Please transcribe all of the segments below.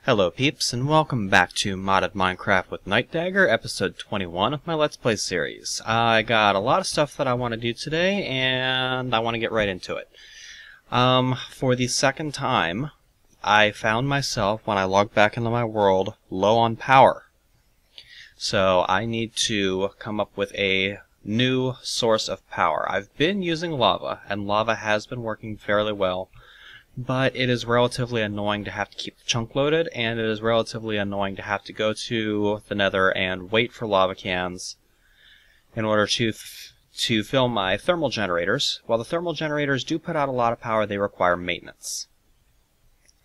Hello peeps, and welcome back to Modded Minecraft with Nightdagger, episode 21 of my Let's Play series. I got a lot of stuff that I want to do today, and I want to get right into it. For the second time, I found myself, when I logged back into my world, low on power. So I need to come up with a new source of power. I've been using lava, and lava has been working fairly well. But it is relatively annoying to have to keep the chunk loaded, and it is relatively annoying to have to go to the nether and wait for lava cans in order to fill my thermal generators. While the thermal generators do put out a lot of power, they require maintenance.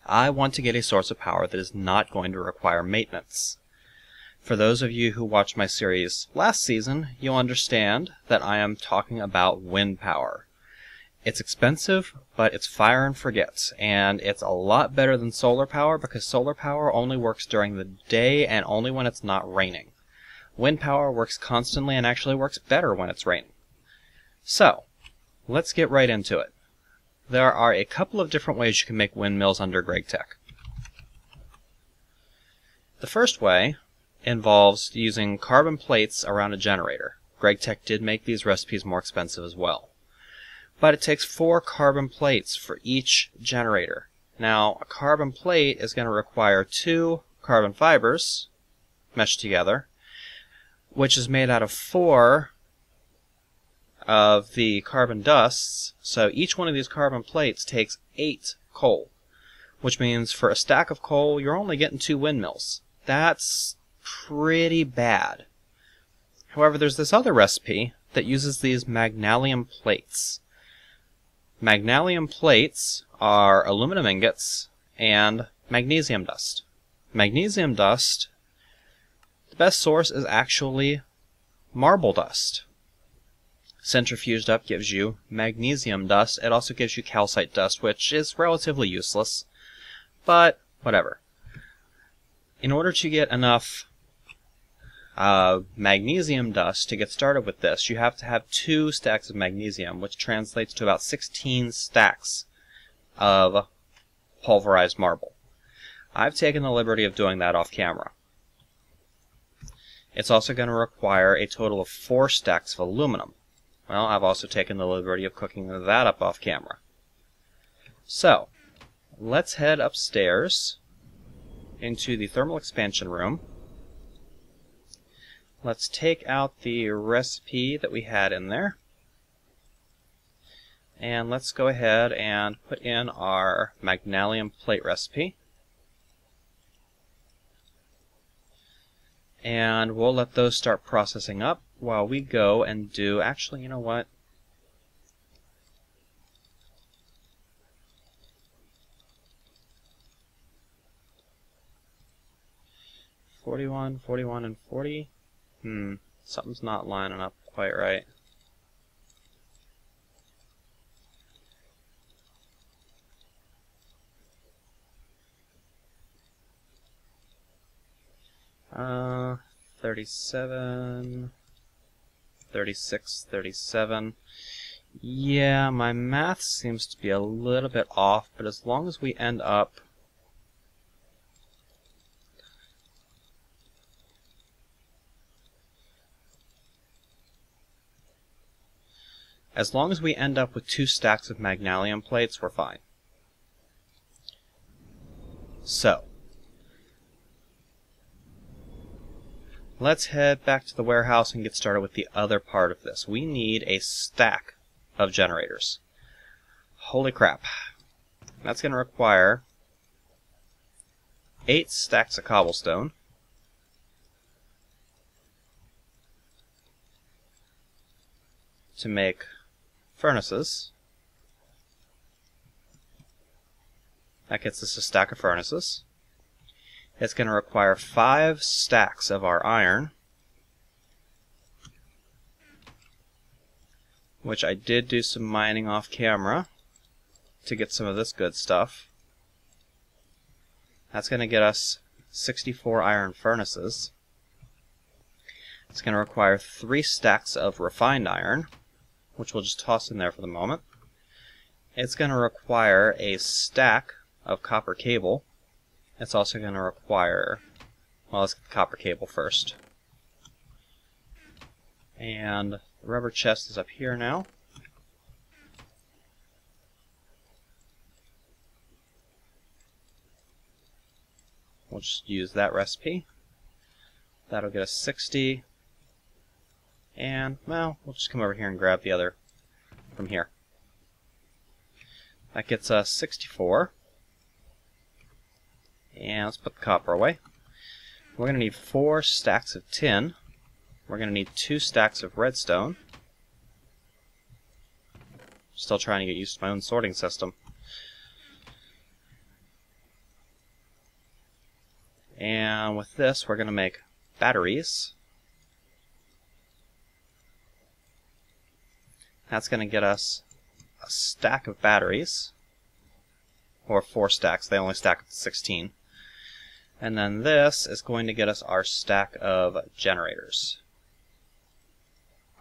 I want to get a source of power that is not going to require maintenance. For those of you who watched my series last season, you'll understand that I am talking about wind power. It's expensive, but it's fire and forget, and it's a lot better than solar power because solar power only works during the day and only when it's not raining. Wind power works constantly and actually works better when it's raining. So, let's get right into it. There are a couple of different ways you can make windmills under Gregtech. The first way involves using carbon plates around a generator. Gregtech did make these recipes more expensive as well. But it takes 4 carbon plates for each generator. Now, a carbon plate is going to require 2 carbon fibers meshed together, which is made out of 4 of the carbon dusts. So each one of these carbon plates takes 8 coal, which means for a stack of coal, you're only getting 2 windmills. That's pretty bad. However, there's this other recipe that uses these magnesium plates. Magnesium plates are aluminum ingots and magnesium dust. Magnesium dust, the best source is actually marble dust. Centrifuged up gives you magnesium dust. It also gives you calcite dust, which is relatively useless, but whatever. In order to get enough magnesium dust to get started with this, you have to have 2 stacks of magnesium, which translates to about 16 stacks of pulverized marble. I've taken the liberty of doing that off camera. It's also going to require a total of 4 stacks of aluminum. Well, I've also taken the liberty of cooking that up off camera. So, let's head upstairs into the thermal expansion room. Let's take out the recipe that we had in there, and let's go ahead and put in our magnesium plate recipe, and we'll let those start processing up while we go and do, actually, you know what? "41, 41, and 40. Something's not lining up quite right. Uh, 37, 36, 37. Yeah, my math seems to be a little bit off, but as long as we end up with 2 stacks of magnesium plates, we're fine. So, let's head back to the warehouse and get started with the other part of this. We need a stack of generators. Holy crap. That's going to require 8 stacks of cobblestone, to make furnaces. That gets us a stack of furnaces. It's going to require 5 stacks of our iron, which I did do some mining off camera to get some of this good stuff. That's going to get us 64 iron furnaces. It's going to require 3 stacks of refined iron, which we'll just toss in there for the moment. It's going to require a stack of copper cable, It's also going to require... Well, let's get the copper cable first. And the rubber chest is up here now. We'll just use that recipe. That'll get us 60. And, well, we'll just come over here and grab the other from here. That gets us 64. And let's put the copper away. We're going to need 4 stacks of tin. We're going to need 2 stacks of redstone. Still trying to get used to my own sorting system. And with this, we're going to make batteries. That's going to get us a stack of batteries. Or 4 stacks. They only stack up to 16. And then this is going to get us our stack of generators.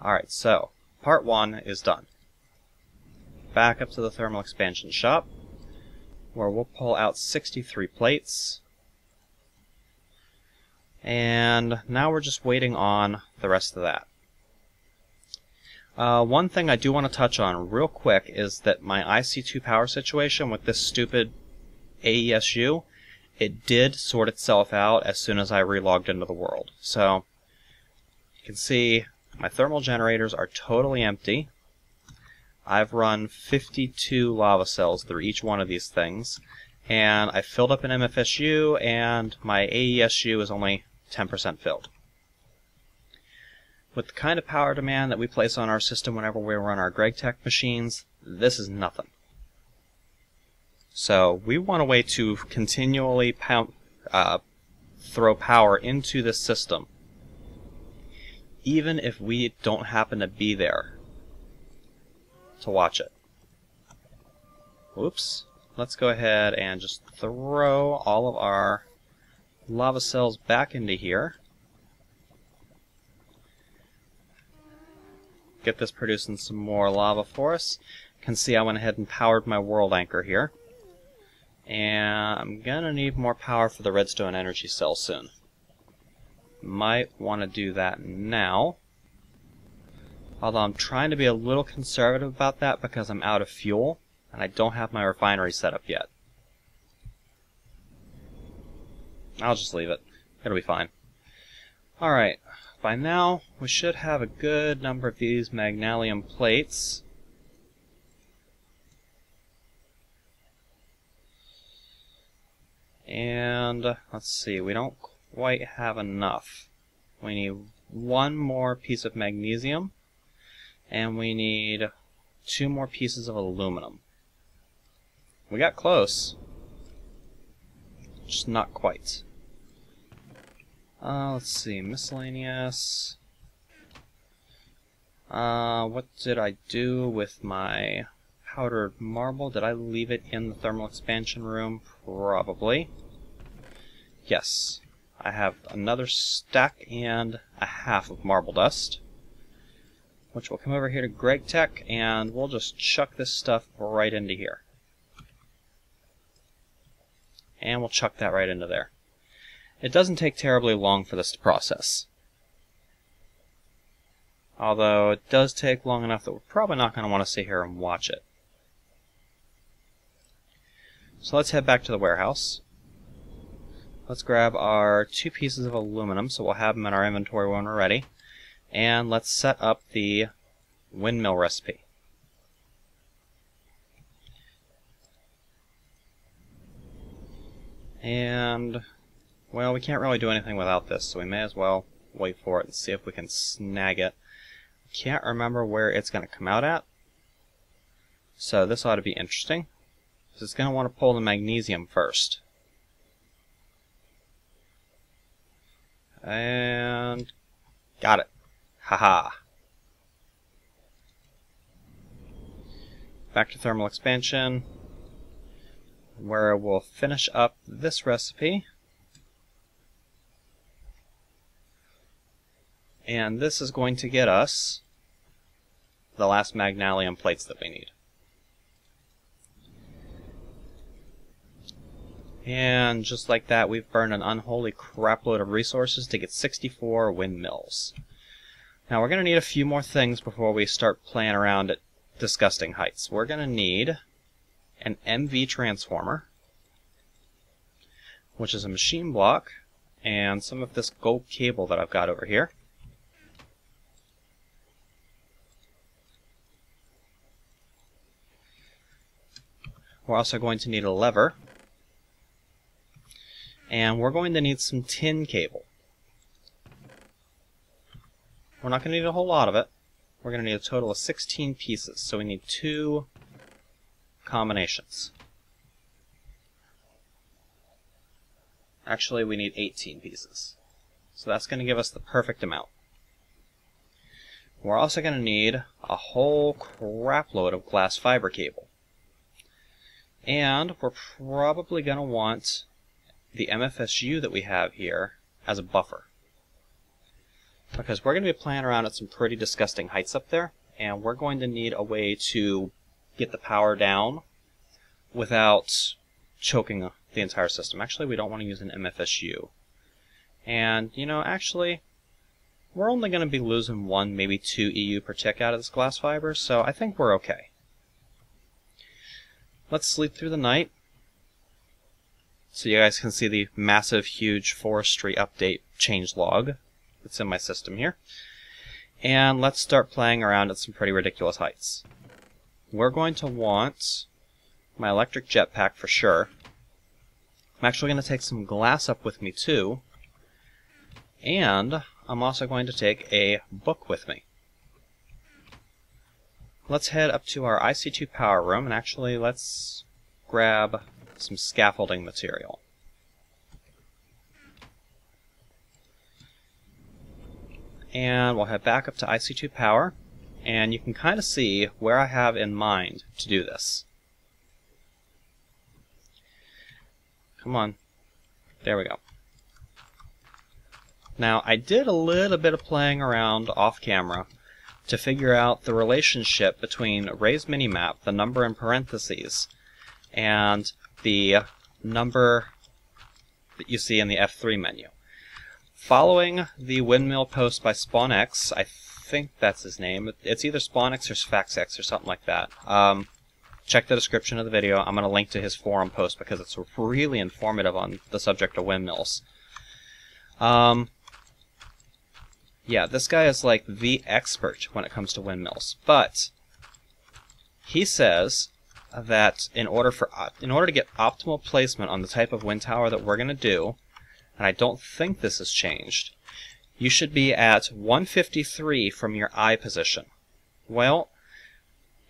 Alright, so part 1 is done. Back up to the thermal expansion shop, where we'll pull out 63 plates. And now we're just waiting on the rest of that. One thing I do want to touch on real quick is that my IC2 power situation with this stupid AESU, it did sort itself out as soon as I relogged into the world. So, you can see my thermal generators are totally empty. I've run 52 lava cells through each one of these things, and I filled up an MFSU, and my AESU is only 10% filled. With the kind of power demand that we place on our system whenever we run our Gregtech machines, this is nothing. So we want a way to continually throw power into this system, even if we don't happen to be there to watch it. Oops. Let's go ahead and just throw all of our lava cells back into here. Get this producing some more lava for us. You can see I went ahead and powered my world anchor here. And I'm gonna need more power for the redstone energy cell soon. Might want to do that now. Although I'm trying to be a little conservative about that because I'm out of fuel and I don't have my refinery set up yet. I'll just leave it. It'll be fine. Alright, by now we should have a good number of these magnesium plates. And let's see, we don't quite have enough. We need 1 more piece of magnesium, and we need 2 more pieces of aluminum. We got close, just not quite. Let's see, miscellaneous. What did I do with my powdered marble? Did I leave it in the thermal expansion room? Probably. Yes. I have another stack and a half of marble dust, which will come over here to Gregtech, and we'll just chuck this stuff right into here. And we'll chuck that right into there. It doesn't take terribly long for this to process. Although it does take long enough that we're probably not going to want to sit here and watch it. So let's head back to the warehouse. Let's grab our 2 pieces of aluminum, so we'll have them in our inventory when we're ready. And let's set up the windmill recipe. And, well, we can't really do anything without this, so we may as well wait for it and see if we can snag it. Can't remember where it's going to come out at, so this ought to be interesting. So it's going to want to pull the magnesium first. And got it. Haha. Back to thermal expansion, where we'll finish up this recipe. And this is going to get us the last magnesium plates that we need. And just like that, we've burned an unholy crapload of resources to get 64 windmills. Now we're going to need a few more things before we start playing around at disgusting heights. We're going to need an MV transformer, which is a machine block, and some of this gold cable that I've got over here. We're also going to need a lever, and we're going to need some tin cable. We're not going to need a whole lot of it. We're going to need a total of 16 pieces, so we need 2 combinations. Actually, we need 18 pieces. So that's going to give us the perfect amount. We're also going to need a whole crapload of glass fiber cable. And we're probably going to want the MFSU that we have here as a buffer. Because we're going to be playing around at some pretty disgusting heights up there, and we're going to need a way to get the power down without choking the entire system. Actually, we don't want to use an MFSU. And, you know, actually, we're only going to be losing 1, maybe 2 EU per tick out of this glass fiber, so I think we're okay. Let's sleep through the night so you guys can see the massive, huge Forestry update changelog that's in my system here. And let's start playing around at some pretty ridiculous heights. We're going to want my electric jetpack for sure. I'm actually going to take some glass up with me too. And I'm also going to take a book with me. Let's head up to our IC2 power room, and actually let's grab some scaffolding material. And we'll head back up to IC2 power, and you can kind of see where I have in mind to do this. Come on. There we go. Now, I did a little bit of playing around off camera to figure out the relationship between Ray's minimap, the number in parentheses, and the number that you see in the F3 menu. Following the windmill post by SpawnX, I think that's his name. It's either SpawnX or SfaxX or something like that. Check the description of the video. I'm going to link to his forum post because it's really informative on the subject of windmills. Yeah, this guy is like the expert when it comes to windmills. But he says that in order to get optimal placement on the type of wind tower that we're going to do, and I don't think this has changed, you should be at 153 from your eye position. Well,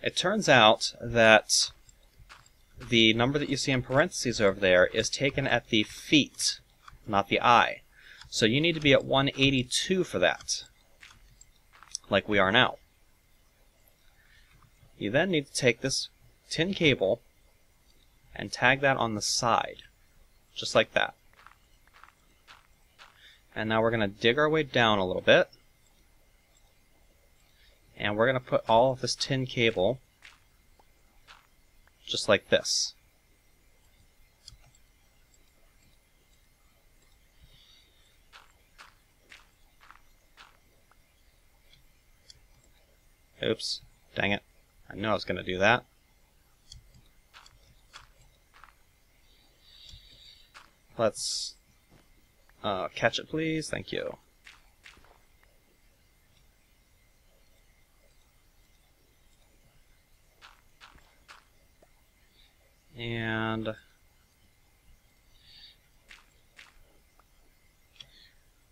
it turns out that the number that you see in parentheses over there is taken at the feet, not the eye. So you need to be at 182 for that, like we are now. You then need to take this tin cable and tag that on the side, just like that. And now we're going to dig our way down a little bit, and we're going to put all of this tin cable just like this. Oops, dang it. I knew I was going to do that. Let's catch it, please. Thank you. And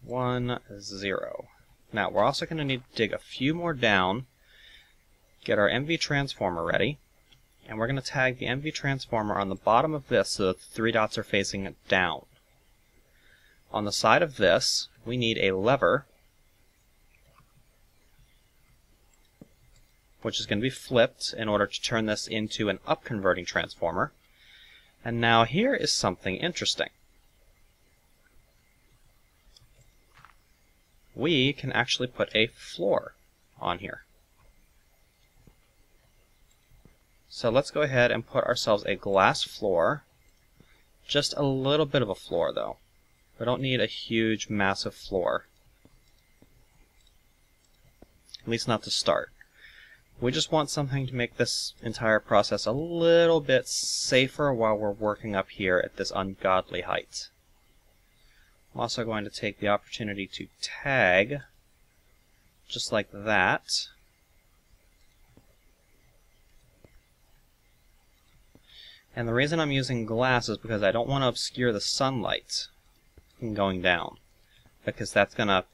1, 0. Now we're also going to need to dig a few more down, get our MV transformer ready, and we're going to tag the MV transformer on the bottom of this so that the 3 dots are facing down. On the side of this, we need a lever, which is going to be flipped in order to turn this into an up-converting transformer. And now here is something interesting. We can actually put a floor on here. So let's go ahead and put ourselves a glass floor Just a little bit of a floor, though. We don't need a huge, massive floor. At least not to start. We just want something to make this entire process a little bit safer while we're working up here at this ungodly height. I'm also going to take the opportunity to tag, just like that. And the reason I'm using glass is because I don't want to obscure the sunlight from going down, because that's going to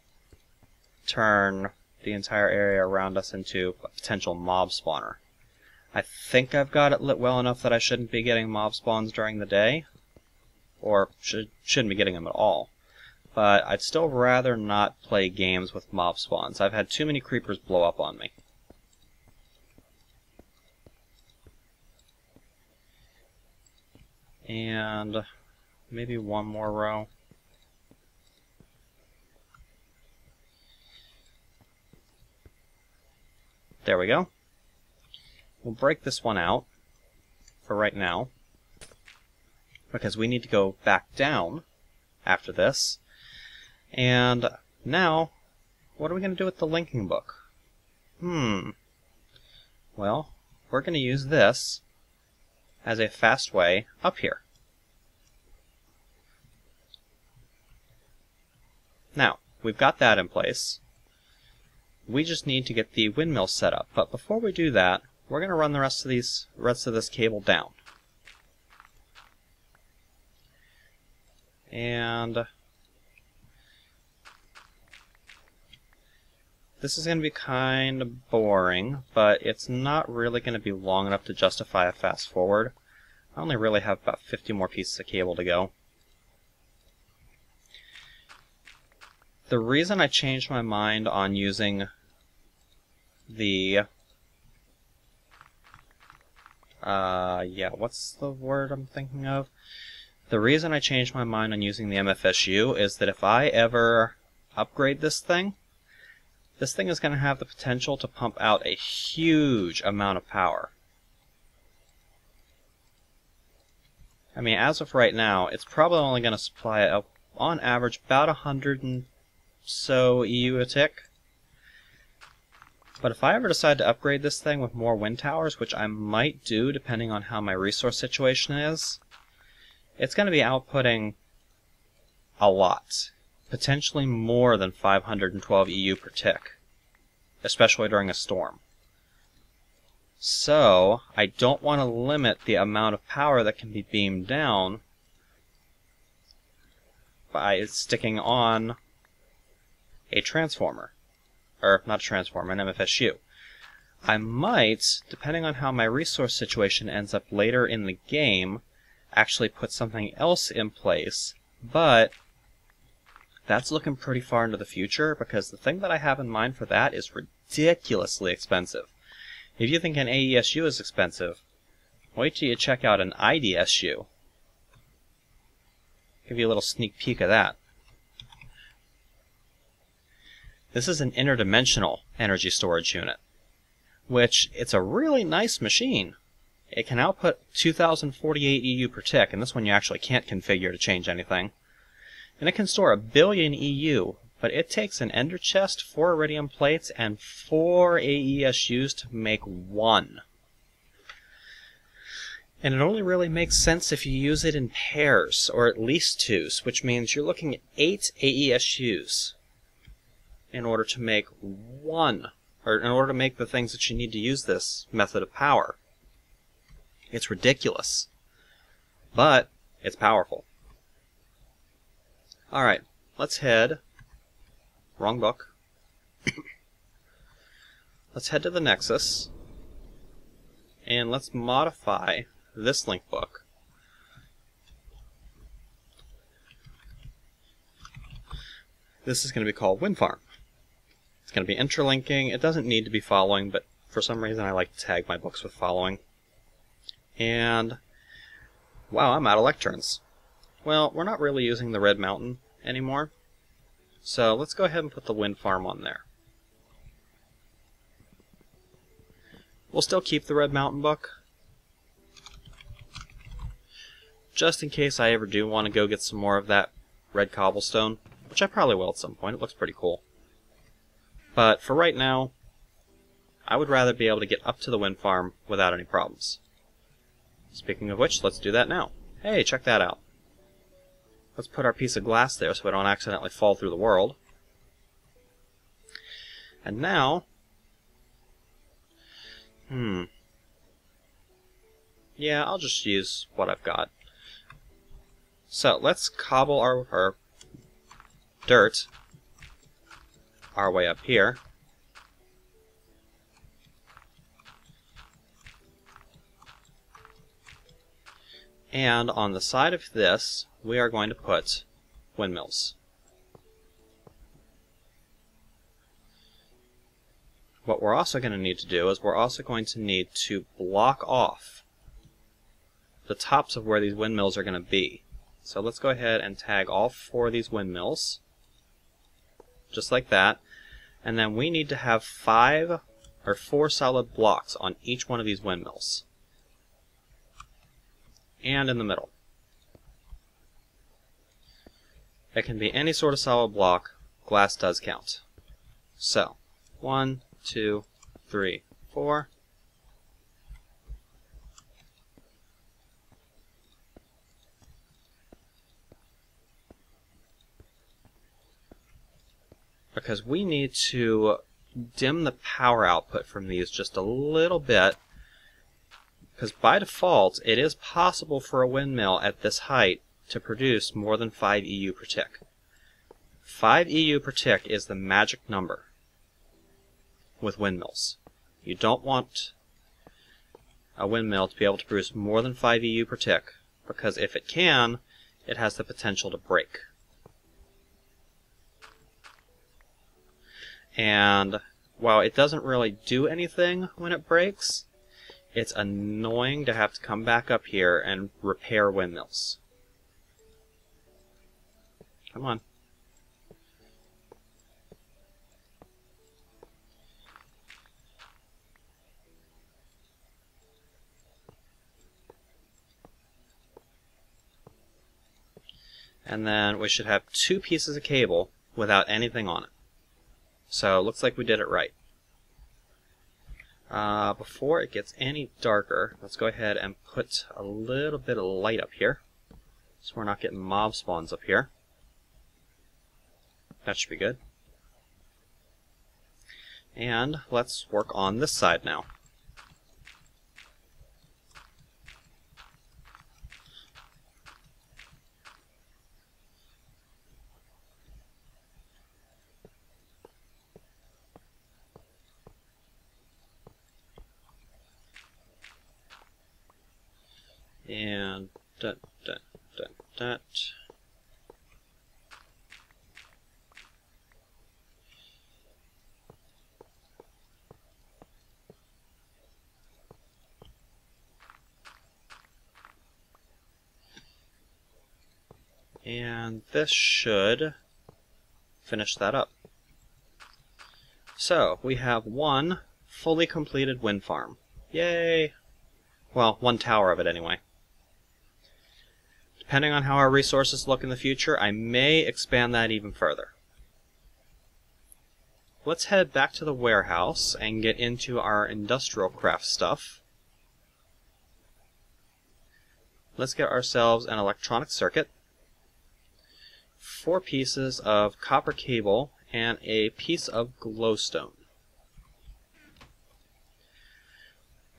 turn the entire area around us into a potential mob spawner. I think I've got it lit well enough that I shouldn't be getting mob spawns during the day, or shouldn't be getting them at all. But I'd still rather not play games with mob spawns. I've had too many creepers blow up on me. And maybe one more row. There we go. We'll break this one out for right now, because we need to go back down after this. And now, what are we going to do with the linking book? Well, we're going to use this as a fast way up here. Now, we've got that in place. We just need to get the windmill set up. But before we do that, we're going to run the rest of this cable down. And this is going to be kind of boring, but it's not really going to be long enough to justify a fast forward. I only really have about 50 more pieces of cable to go. The reason I changed my mind on using the what's the word I'm thinking of? The reason I changed my mind on using the MFSU is that if I ever upgrade this thing is going to have the potential to pump out a huge amount of power. I mean, as of right now, it's probably only going to supply, on average, about 100 and so EU a tick. But if I ever decide to upgrade this thing with more wind towers, which I might do depending on how my resource situation is, it's going to be outputting a lot. Potentially more than 512 EU per tick, especially during a storm. So, I don't want to limit the amount of power that can be beamed down by sticking on a transformer. Or, not a transformer, an MFSU. I might, depending on how my resource situation ends up later in the game, actually put something else in place, but that's looking pretty far into the future, because the thing that I have in mind for that is ridiculously expensive. If you think an AESU is expensive, wait till you check out an IDSU. Give you a little sneak peek of that. This is an interdimensional energy storage unit, which it's a really nice machine. It can output 2048 EU per tick, and this one you actually can't configure to change anything. And it can store 1 billion EU, but it takes an ender chest, 4 iridium plates, and 4 AESUs to make 1. And it only really makes sense if you use it in pairs, or at least 2, which means you're looking at 8 AESUs in order to make 1, or in order to make the things that you need to use this method of power. It's ridiculous, but it's powerful. Alright, let's head... Wrong book. Let's head to the Nexus, and let's modify this link book. This is going to be called Wind Farm. It's going to be interlinking. It doesn't need to be following, but for some reason I like to tag my books with following. And, wow, I'm out of lecterns. Well, we're not really using the Red Mountain anymore, so let's go ahead and put the Wind Farm on there. We'll still keep the Red Mountain book, just in case I ever do want to go get some more of that red cobblestone, which I probably will at some point. It looks pretty cool. But for right now, I would rather be able to get up to the wind farm without any problems. Speaking of which, let's do that now. Hey, check that out. Let's put our piece of glass there so we don't accidentally fall through the world. And now... yeah, I'll just use what I've got. So, let's cobble our dirt our way up here. And on the side of this, we are going to put windmills. What we're also going to need to do is we're also going to need to block off the tops of where these windmills are going to be. So let's go ahead and tag all 4 of these windmills, just like that. And then we need to have 4 solid blocks on each one of these windmills. And in the middle. It can be any sort of solid block. Glass does count. So, 1, 2, 3, 4. Because we need to dim the power output from these just a little bit. Because by default, it is possible for a windmill at this height to produce more than 5 EU per tick. 5 EU per tick is the magic number with windmills. You don't want a windmill to be able to produce more than 5 EU per tick, because if it can, it has the potential to break. And while it doesn't really do anything when it breaks, it's annoying to have to come back up here and repair windmills. Come on. And then we should have 2 pieces of cable without anything on it. So it looks like we did it right. Before it gets any darker, let's go ahead and put a little bit of light up here, so we're not getting mob spawns up here. That should be good. And let's work on this side now. And that. And this should finish that up. So, we have 1 fully completed wind farm. Yay! Well, 1 tower of it anyway. Depending on how our resources look in the future, I may expand that even further. Let's head back to the warehouse and get into our industrial craft stuff. Let's get ourselves an electronic circuit, 4 pieces of copper cable, and a piece of glowstone.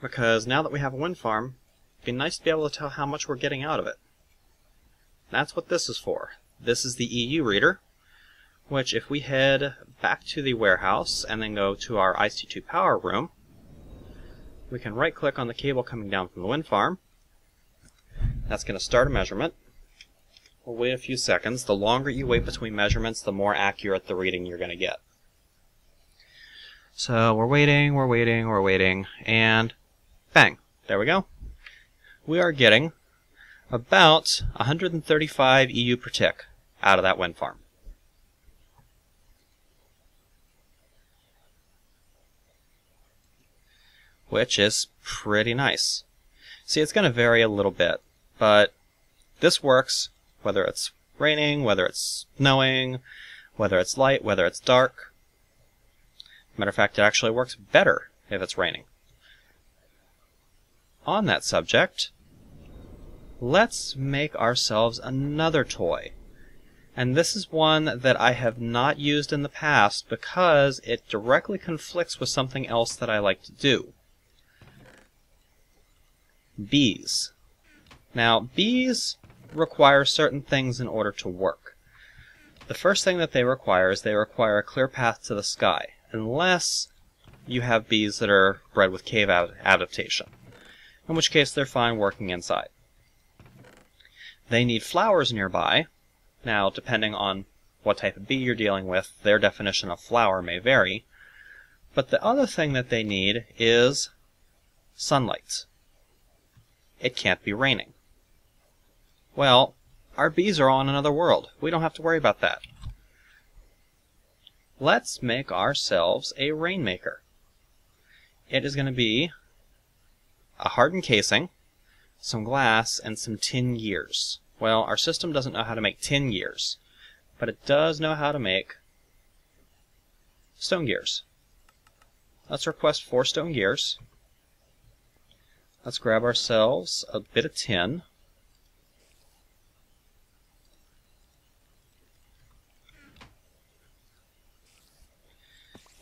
Because now that we have a wind farm, it'd be nice to be able to tell how much we're getting out of it. That's what this is for. This is the EU reader, which if we head back to the warehouse and then go to our IC2 power room, we can right click on the cable coming down from the wind farm. That's going to start a measurement. We'll wait a few seconds. The longer you wait between measurements, the more accurate the reading you're going to get. So we're waiting, and bang, there we go. We are getting about 135 EU per tick out of that wind farm. Which is pretty nice. See, it's going to vary a little bit, but This works whether it's raining, whether it's snowing, whether it's light, whether it's dark. Matter of fact, it actually works better if it's raining. On that subject, let's make ourselves another toy. And this is one that I have not used in the past because it directly conflicts with something else that I like to do. Bees. Now, bees require certain things in order to work. The first thing that they require is they require a clear path to the sky, unless you have bees that are bred with cave adaptation, in which case they're fine working inside. They need flowers nearby. Now, depending on what type of bee you're dealing with, their definition of flower may vary. But the other thing that they need is sunlight. It can't be raining. Well, our bees are on another world. We don't have to worry about that. Let's make ourselves a rainmaker. It is going to be a hardened casing, some glass, and some tin gears. Well, our system doesn't know how to make tin gears, but it does know how to make stone gears. Let's request 4 stone gears. Let's grab ourselves a bit of tin.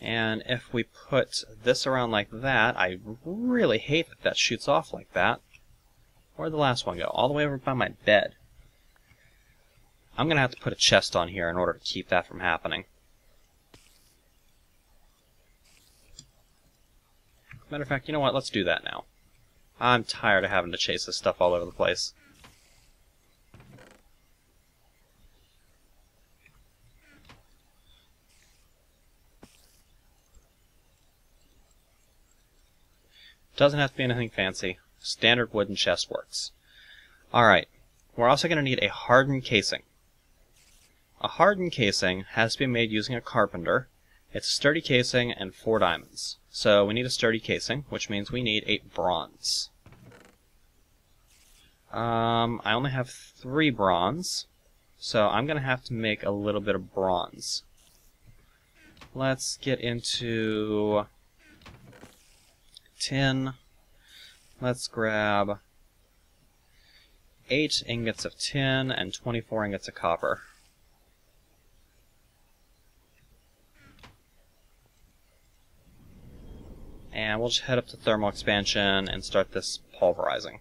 And if we put this around like that, I really hate that that shoots off like that. Where'd the last one go? All the way over by my bed. I'm going to have to put a chest on here in order to keep that from happening. Matter of fact, you know what? Let's do that now. I'm tired of having to chase this stuff all over the place. Doesn't have to be anything fancy. Standard wooden chest works. Alright, we're also going to need a hardened casing. A hardened casing has to be made using a carpenter. It's a sturdy casing and 4 diamonds. So we need a sturdy casing, which means we need 8 bronze. I only have 3 bronze, so I'm going to have to make a little bit of bronze. Let's get into tin. Let's grab 8 ingots of tin and 24 ingots of copper. And we'll just head up to thermal expansion and start this pulverizing.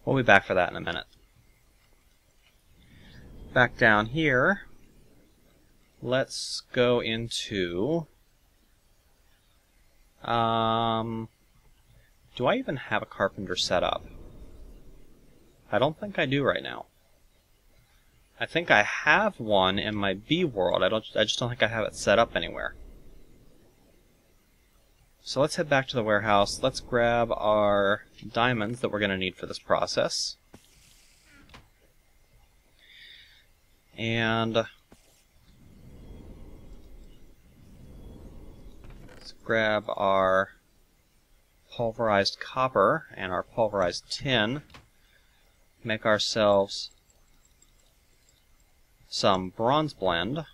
We'll be back for that in a minute. Back down here, let's go into... do I even have a carpenter set up? I don't think I do right now. I think I have one in my bee world. I just don't think I have it set up anywhere. So let's head back to the warehouse. Let's grab our diamonds that we're going to need for this process. And let's grab our pulverized copper and our pulverized tin. Make ourselves some bronze blend.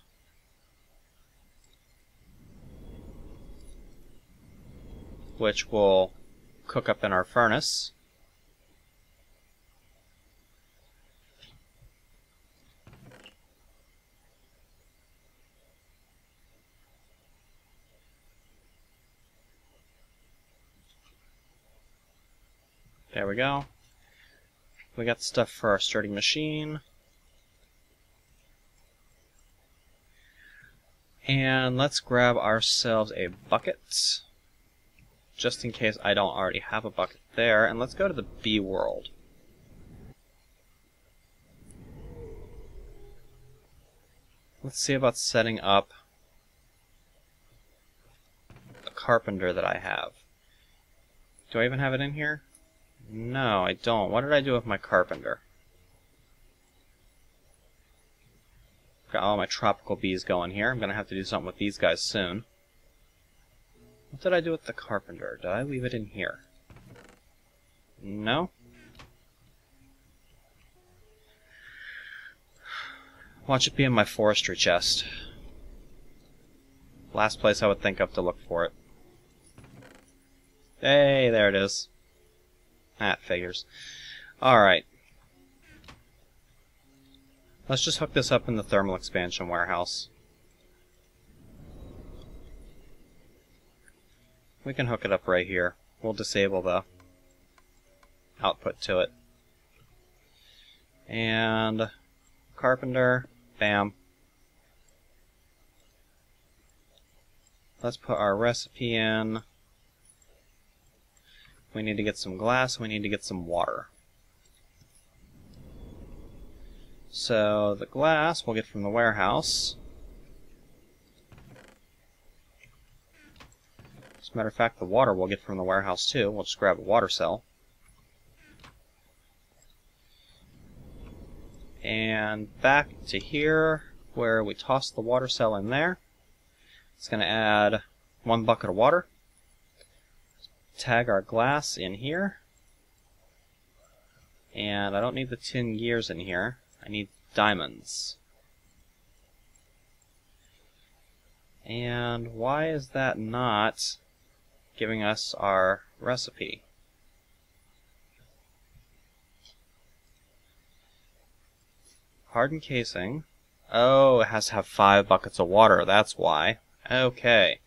Which will cook up in our furnace. There we go. We got the stuff for our sturdy machine. And let's grab ourselves a bucket, just in case I don't already have a bucket there. And let's go to the bee world. Let's see about setting up a carpenter that I have. Do I even have it in here? No, I don't. What did I do with my carpenter? Got all my tropical bees going here. I'm gonna have to do something with these guys soon. What did I do with the carpenter? Did I leave it in here? No? Watch it be in my forestry chest. Last place I would think of to look for it. Hey, there it is. That figures. Alright. Let's just hook this up in the thermal expansion warehouse. We can hook it up right here. We'll disable the output to it. And carpenter, bam. Let's put our recipe in. We need to get some glass, we need to get some water. So the glass we'll get from the warehouse. As a matter of fact, the water we'll get from the warehouse too. We'll just grab a water cell. And back to here, where we tossed the water cell in there. It's going to add 1 bucket of water. Tag our glass in here. And I don't need the tin gears in here. I need diamonds. And why is that not giving us our recipe? Hardened casing. Oh, it has to have 5 buckets of water, that's why. Okay.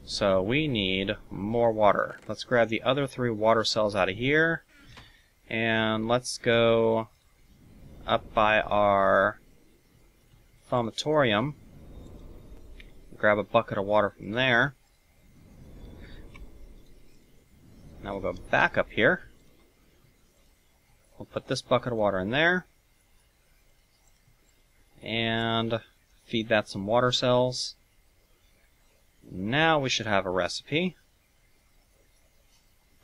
So we need more water. Let's grab the other 3 water cells out of here. And let's go up by our thaumatorium. Grab a bucket of water from there. Now we'll go back up here. We'll put this bucket of water in there. And feed that some water cells. Now we should have a recipe.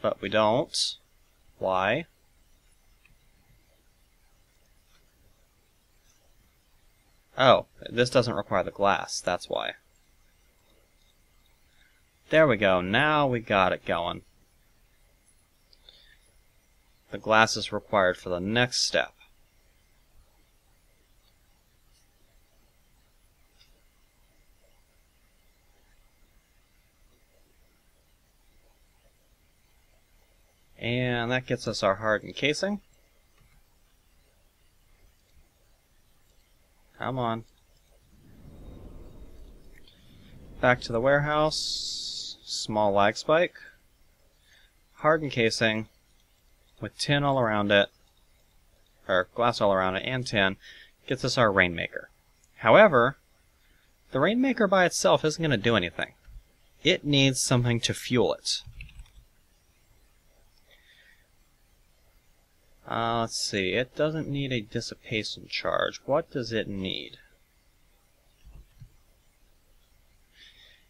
But we don't. Why? Oh, this doesn't require the glass, that's why. There we go, now we got it going. The glass is required for the next step. And that gets us our hardened casing. Come on. Back to the warehouse. Small lag spike. Hardened casing with tin all around it, or glass all around it, and tin, gets us our Rainmaker. However, the Rainmaker by itself isn't going to do anything. It needs something to fuel it. Let's see, it doesn't need a dissipation charge. What does it need?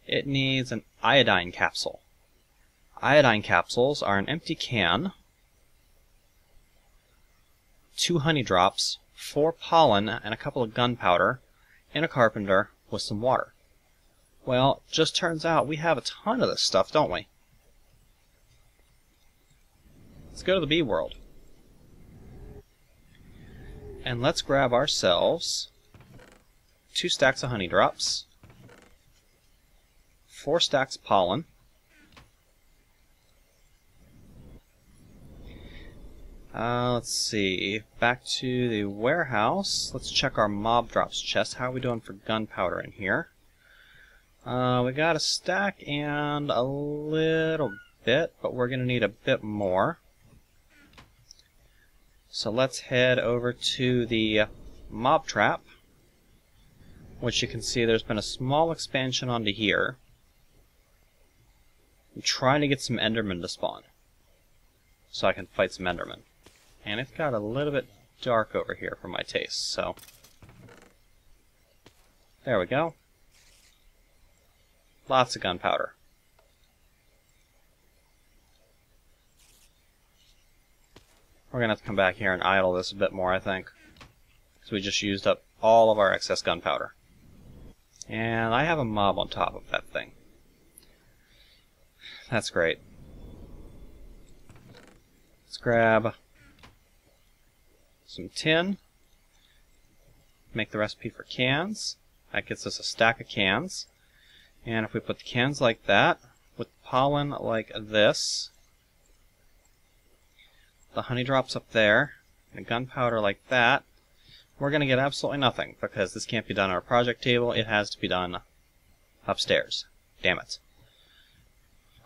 It needs an iodine capsule. Iodine capsules are an empty can, 2 honey drops, 4 pollen, and a couple of gunpowder in a carpenter with some water. Well, just turns out we have a ton of this stuff, don't we? Let's go to the bee world. And let's grab ourselves 2 stacks of honey drops, 4 stacks of pollen, let's see, back to the warehouse. Let's check our mob drops chest. How are we doing for gunpowder in here? We got a stack and a little bit, but we're going to need a bit more. So let's head over to the mob trap, which you can see there's been a small expansion onto here. I'm trying to get some Endermen to spawn, so I can fight some Endermen. And it's got a little bit dark over here for my taste, so there we go. Lots of gunpowder. We're going to have to come back here and idle this a bit more, I think. Because we just used up all of our excess gunpowder. And I have a mob on top of that thing. That's great. Let's grab some tin. Make the recipe for cans. That gets us a stack of cans. And if we put the cans like that, with pollen like this, the honey drops up there, and gunpowder like that, we're going to get absolutely nothing, because this can't be done on our project table. It has to be done upstairs. Damn it.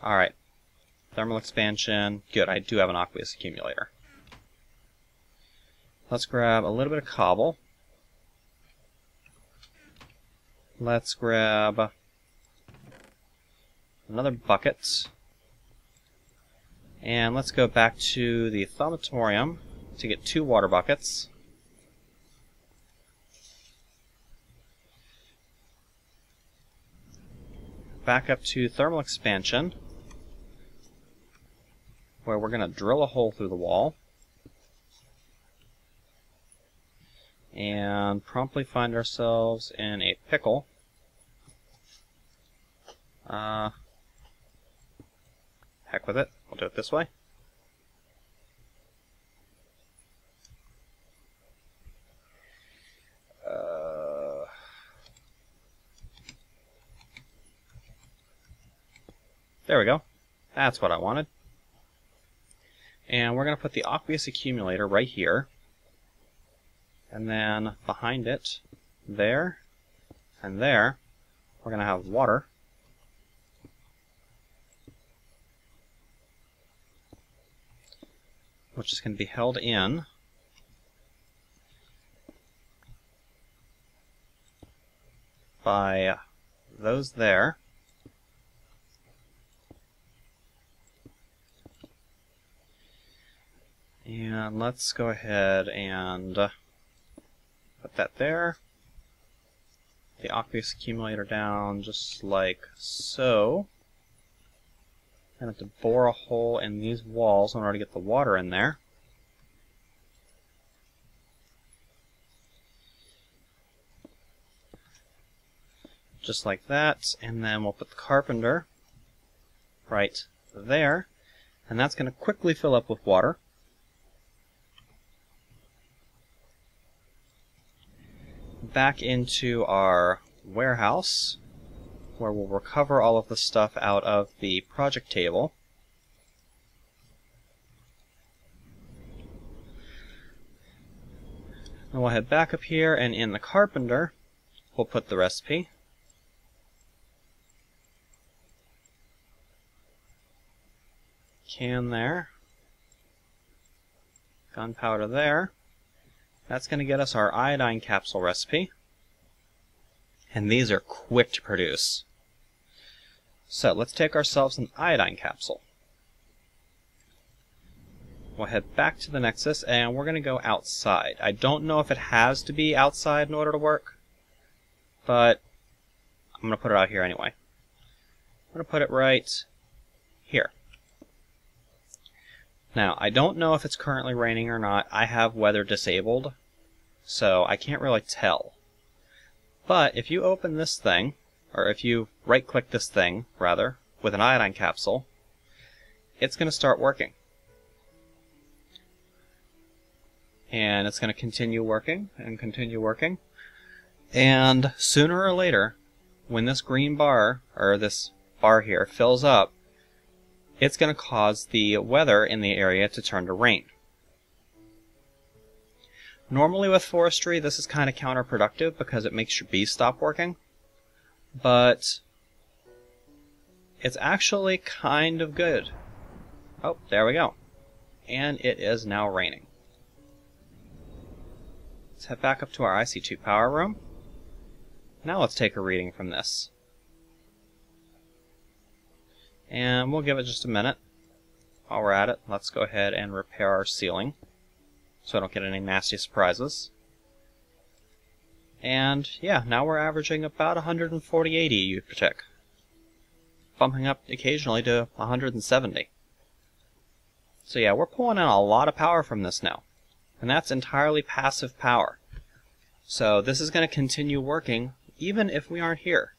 Alright. Thermal expansion. Good, I do have an aqueous accumulator. Let's grab a little bit of cobble. Let's grab another bucket. And let's go back to the thaumatorium to get 2 water buckets. Back up to thermal expansion, where we're going to drill a hole through the wall. And promptly find ourselves in a pickle. Heck with it. We'll do it this way. There we go. That's what I wanted. And we're going to put the aqueous accumulator right here. And then behind it, there, and there, we're going to have water. Which is going to be held in by those there. And let's go ahead and put that there. The aqueous accumulator down just like so. I'm going to have to bore a hole in these walls in order to get the water in there. Just like that, and then we'll put the carpenter right there, and that's going to quickly fill up with water. Back into our warehouse, where we'll recover all of the stuff out of the project table. And we'll head back up here, and in the carpenter, we'll put the recipe. Can there. Gunpowder there. That's going to get us our iodine capsule recipe. And these are quick to produce. So let's take ourselves an iodine capsule. We'll head back to the Nexus, and we're going to go outside. I don't know if it has to be outside in order to work, but I'm going to put it out here anyway. I'm going to put it right here. Now, I don't know if it's currently raining or not. I have weather disabled, so I can't really tell. But if you open this thing, or if you right-click this thing, rather, with an iodine capsule, it's going to start working. And it's going to continue working, and continue working. And sooner or later, when this green bar, or this bar here, fills up, it's going to cause the weather in the area to turn to rain. Normally with forestry, this is kind of counterproductive because it makes your bees stop working. But it's actually kind of good. Oh, there we go. And it is now raining. Let's head back up to our IC2 power room. Now let's take a reading from this. And we'll give it just a minute. While we're at it, let's go ahead and repair our ceiling so I don't get any nasty surprises. And yeah, now we're averaging about 140-80 EU per tick, bumping up occasionally to 170. So yeah, we're pulling in a lot of power from this now. And that's entirely passive power. So this is going to continue working even if we aren't here.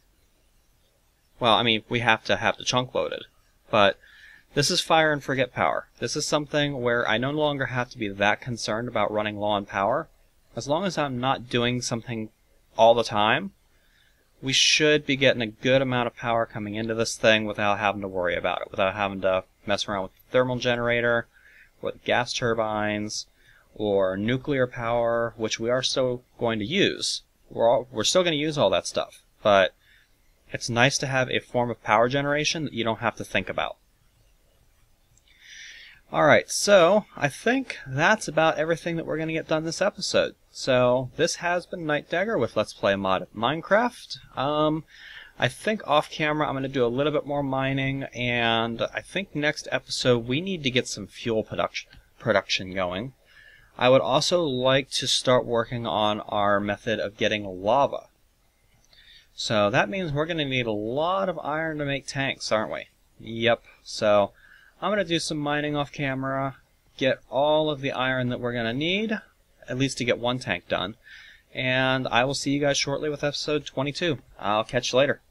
Well, I mean, we have to have the chunk loaded. But this is fire and forget power. This is something where I no longer have to be that concerned about running low on power. As long as I'm not doing something all the time, we should be getting a good amount of power coming into this thing without having to worry about it, without having to mess around with the thermal generator, with gas turbines, or nuclear power, which we are still going to use. We're still going to use all that stuff, but it's nice to have a form of power generation that you don't have to think about. Alright, so I think that's about everything that we're going to get done this episode. So this has been Nightdagger with Let's Play Mod of Minecraft. I think off camera I'm going to do a little bit more mining, and I think next episode we need to get some fuel production going. I would also like to start working on our method of getting lava. So that means we're going to need a lot of iron to make tanks, aren't we? Yep, so I'm going to do some mining off camera, get all of the iron that we're going to need, at least to get one tank done, and I will see you guys shortly with episode 22. I'll catch you later.